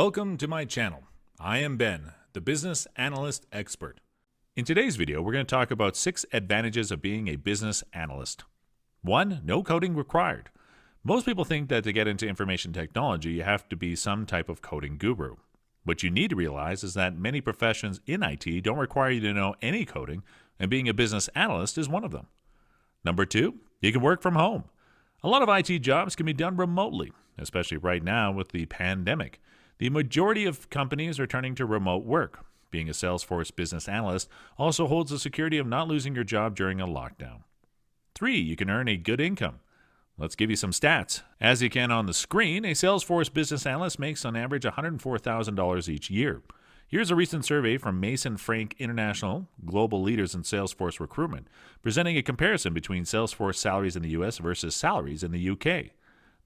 Welcome to my channel. I am Ben, the business analyst expert. In today's video, we're going to talk about 6 advantages of being a business analyst. 1. No coding required. Most people think that to get into information technology, you have to be some type of coding guru. What you need to realize is that many professions in IT don't require you to know any coding, and being a business analyst is one of them. Number 2, you can work from home. A lot of IT jobs can be done remotely, especially right now with the pandemic. The majority of companies are turning to remote work. Being a Salesforce business analyst also holds the security of not losing your job during a lockdown. 3, you can earn a good income. Let's give you some stats. As you can on the screen, a Salesforce business analyst makes on average $104,000 each year. Here's a recent survey from Mason Frank International, global leaders in Salesforce recruitment, presenting a comparison between Salesforce salaries in the US versus salaries in the UK.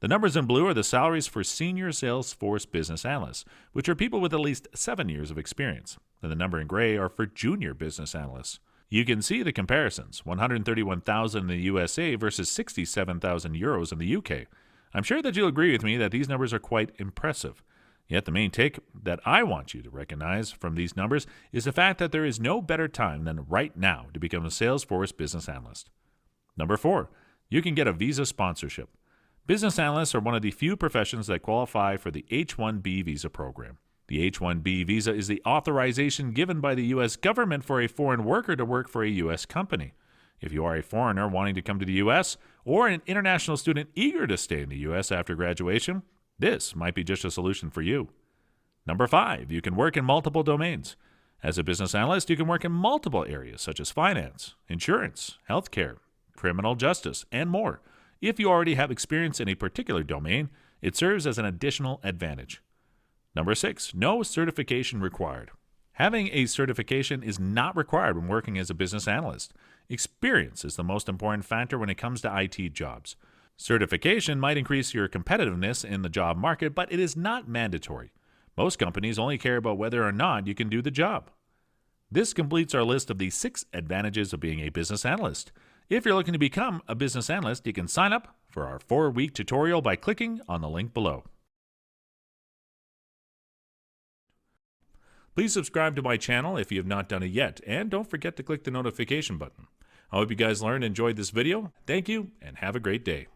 The numbers in blue are the salaries for senior Salesforce business analysts, which are people with at least 7 years of experience. And the number in gray are for junior business analysts. You can see the comparisons, $131,000 in the USA versus €67,000 in the UK. I'm sure that you'll agree with me that these numbers are quite impressive. Yet the main take that I want you to recognize from these numbers is the fact that there is no better time than right now to become a Salesforce business analyst. Number 4, you can get a visa sponsorship. Business analysts are one of the few professions that qualify for the H-1B visa program. The H-1B visa is the authorization given by the U.S. government for a foreign worker to work for a U.S. company. If you are a foreigner wanting to come to the U.S. or an international student eager to stay in the U.S. after graduation, this might be just a solution for you. Number 5, you can work in multiple domains. As a business analyst, you can work in multiple areas such as finance, insurance, healthcare, criminal justice, and more. If you already have experience in a particular domain, it serves as an additional advantage. Number 6, no certification required. Having a certification is not required when working as a business analyst. Experience is the most important factor when it comes to IT jobs. Certification might increase your competitiveness in the job market, but it is not mandatory. Most companies only care about whether or not you can do the job. This completes our list of the 6 advantages of being a business analyst. If you're looking to become a business analyst, you can sign up for our 4-week tutorial by clicking on the link below. Please subscribe to my channel if you have not done it yet, and don't forget to click the notification button. I hope you guys learned and enjoyed this video. Thank you, and have a great day.